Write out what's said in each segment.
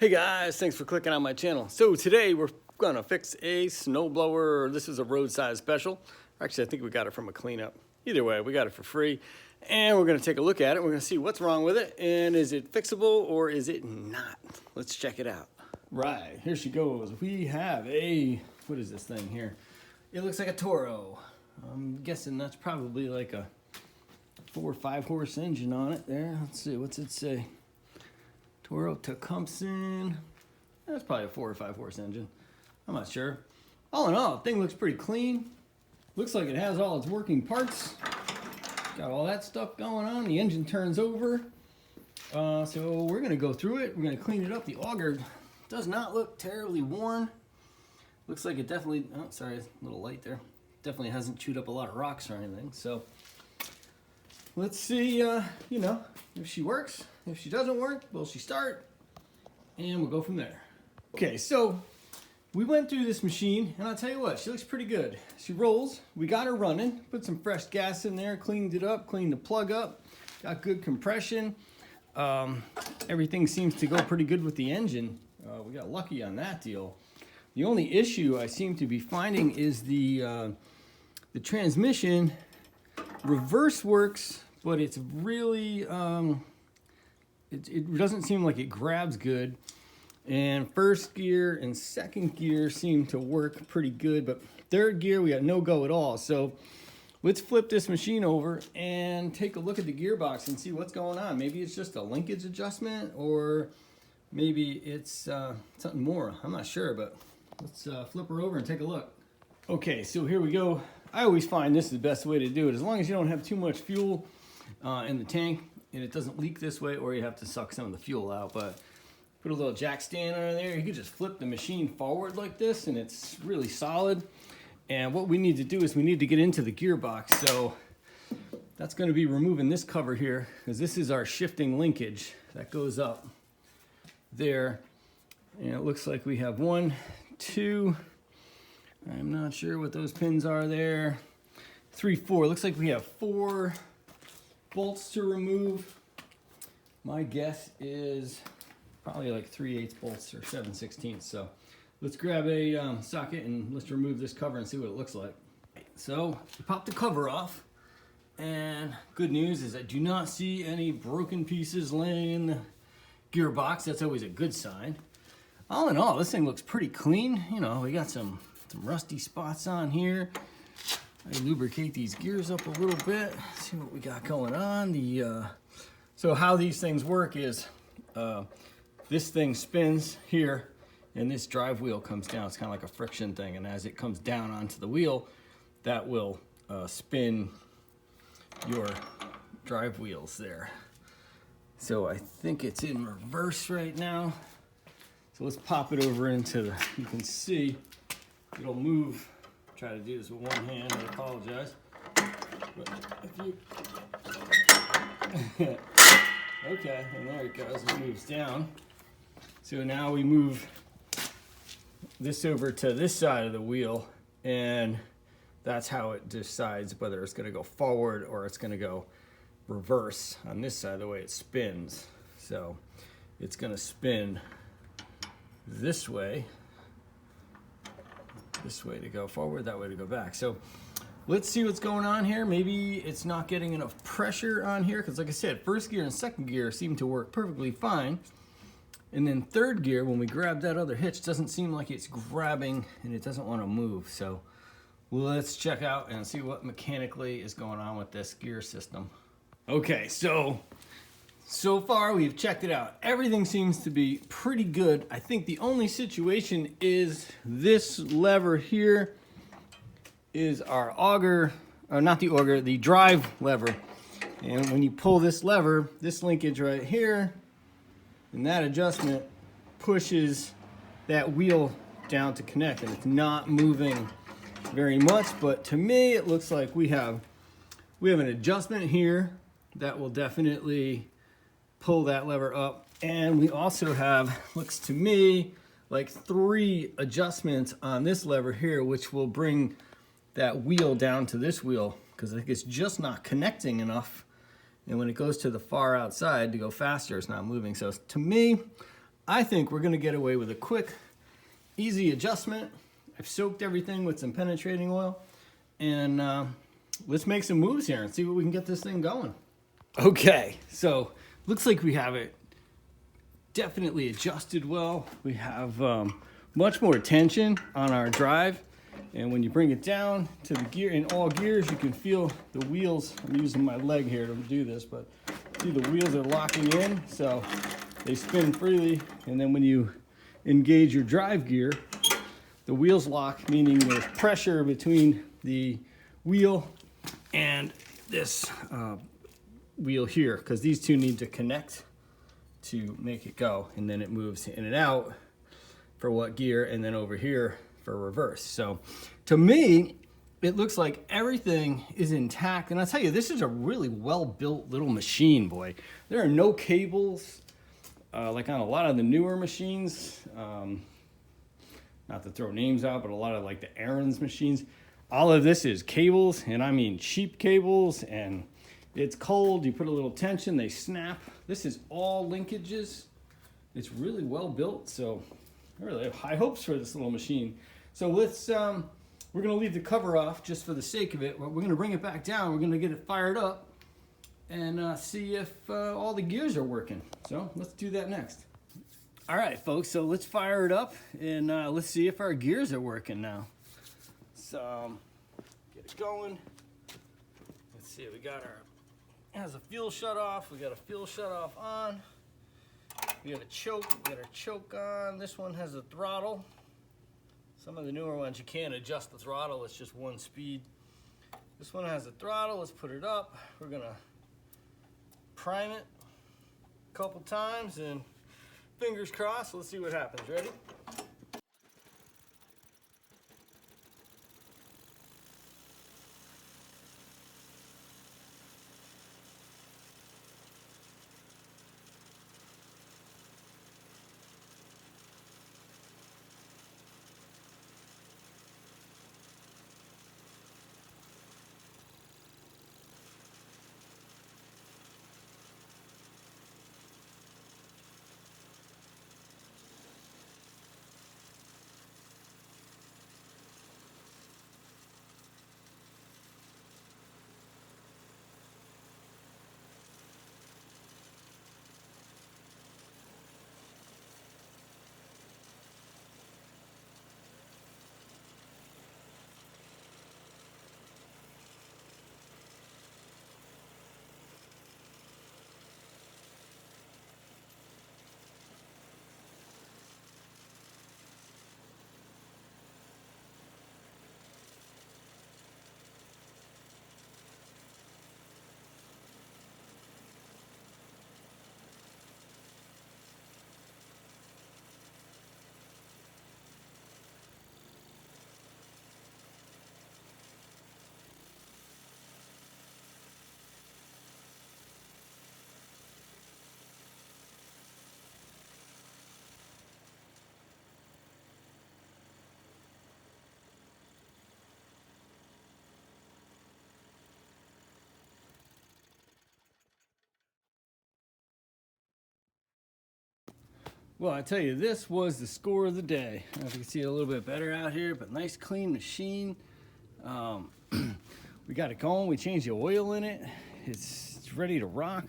Hey guys, thanks for clicking on my channel. So today we're gonna fix a snowblower. This is a roadside special. Actually, I think we got it from a cleanup. Either way, we got it for free. And we're gonna take a look at it. We're gonna see what's wrong with it and is it fixable or is it not? Let's check it out. Right, here she goes. We have a, what is this thing here? It looks like a Toro. I'm guessing that's probably like a 4 or 5 horse engine on it there. Let's see, what's it say? Toro Tecumseh. That's probably a 4 or 5 horse engine. I'm not sure. All in all, the thing looks pretty clean. Looks like it has all its working parts. Got all that stuff going on. The engine turns over. So we're gonna go through it. We're gonna clean it up. The auger does not look terribly worn. Looks like it definitely, oh, sorry, a little light there. Definitely hasn't chewed up a lot of rocks or anything. So let's see, you know, if she works. If she doesn't work, will she start? And we'll go from there. Okay, so we went through this machine, and I'll tell you what, she looks pretty good. She rolls. We got her running. Put some fresh gas in there, cleaned it up, cleaned the plug up. Got good compression. Everything seems to go pretty good with the engine. We got lucky on that deal. The only issue I seem to be finding is the transmission. Reverse works, but it's really, it doesn't seem like it grabs good. And first gear and second gear seem to work pretty good, but third gear we got no go at all. So let's flip this machine over and take a look at the gearbox and see what's going on. Maybe it's just a linkage adjustment, or maybe it's something more. I'm not sure, but let's flip her over and take a look. Okay, so here we go. I always find this is the best way to do it. As long as you don't have too much fuel in the tank and it doesn't leak this way, or you have to suck some of the fuel out. But put a little jack stand under there. You can just flip the machine forward like this and it's really solid. And what we need to do is we need to get into the gearbox. So that's going to be removing this cover here, because this is our shifting linkage that goes up there. And it looks like we have 1, 2, I'm not sure what those pins are there. 3, 4. Looks like we have 4 bolts to remove. My guess is probably like 3/8 bolts or 7/16. So let's grab a socket and let's remove this cover and see what it looks like. So we pop the cover off, and good news is I do not see any broken pieces laying in the gearbox. That's always a good sign. All in all, this thing looks pretty clean. You know, we got some rusty spots on here. I lubricate these gears up a little bit, see what we got going on. So how these things work is this thing spins here and this drive wheel comes down. It's kind of like a friction thing, and as it comes down onto the wheel, that will spin your drive wheels there. So I think it's in reverse right now. So let's pop it over into the, you can see it'll move. Try to do this with one hand, I apologize. But if you okay, and there it goes, it moves down. So now we move this over to this side of the wheel, and that's how it decides whether it's gonna go forward or it's gonna go reverse. On this side, the way it spins. So it's gonna spin this way to go forward, that way to go back. So let's see what's going on here. Maybe it's not getting enough pressure on here, because like I said, first gear and second gear seem to work perfectly fine. And then third gear, when we grab that other hitch, doesn't seem like it's grabbing and it doesn't want to move. So let's check out and see what mechanically is going on with this gear system. Okay, so far we've checked it out. Everything seems to be pretty good. I think the only situation is this lever here is our auger, or not the auger, the drive lever. And when you pull this lever, this linkage right here, and that adjustment pushes that wheel down to connect, and it's not moving very much, but to me it looks like we have an adjustment here that will definitely pull that lever up. And we also have, looks to me, like 3 adjustments on this lever here, which will bring that wheel down to this wheel, because I think it's just not connecting enough. And when it goes to the far outside to go faster, it's not moving. So to me, I think we're gonna get away with a quick, easy adjustment. I've soaked everything with some penetrating oil, and let's make some moves here and see what we can get this thing going. Okay, so looks like we have it definitely adjusted well. We have much more tension on our drive, and when you bring it down to the gear, in all gears, you can feel the wheels. I'm using my leg here to do this, but see the wheels are locking in, so they spin freely, and then when you engage your drive gear, the wheels lock, meaning there's pressure between the wheel and this wheel here, because these two need to connect to make it go, and then it moves in and out for what gear, and then over here for reverse. So to me, it looks like everything is intact, and I'll tell you, this is a really well-built little machine, boy. There are no cables like on a lot of the newer machines. Not to throw names out, but a lot of like the Aaron's machines, all of this is cables, and I mean cheap cables, and it's cold, you put a little tension, they snap. This is all linkages. It's really well built, so I really have high hopes for this little machine. So let's, we're gonna leave the cover off just for the sake of it. We're gonna bring it back down, we're gonna get it fired up and see if all the gears are working. So let's do that next. All right, folks, so let's fire it up and let's see if our gears are working now. So get it going. Let's see, we got our, it has a fuel shut off. We got a fuel shut off on. We got a choke, we got our choke on. This one has a throttle. Some of the newer ones, you can't adjust the throttle, it's just one speed. This one has a throttle, let's put it up. We're gonna prime it a couple times and fingers crossed, let's see what happens. Ready? Well, I tell you, this was the score of the day. I don't know if you can see it a little bit better out here, but nice clean machine. We got it going, we changed the oil in it. It's ready to rock.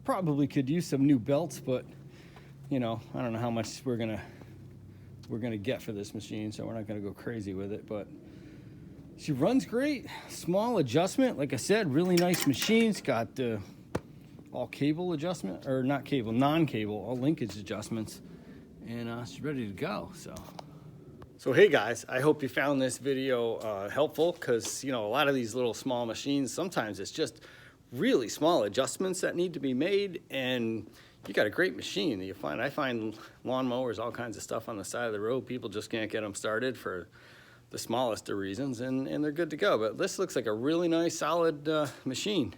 Probably could use some new belts, but you know, I don't know how much we're gonna get for this machine, so we're not gonna go crazy with it, but she runs great. Small adjustment, like I said, really nice machine. It's got all cable adjustment, or not cable, non-cable, all linkage adjustments, and she's ready to go. So hey guys, I hope you found this video helpful, because you know, a lot of these little small machines, sometimes it's just really small adjustments that need to be made, and you got a great machine. I find lawnmowers, all kinds of stuff on the side of the road, people just can't get them started for the smallest of reasons, and they're good to go. But this looks like a really nice, solid machine.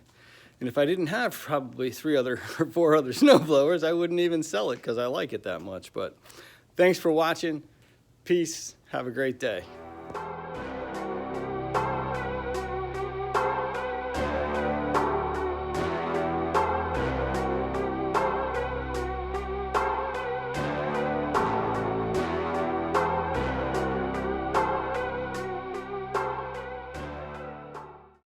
And if I didn't have probably 4 other snowblowers, I wouldn't even sell it because I like it that much. But thanks for watching. Peace. Have a great day.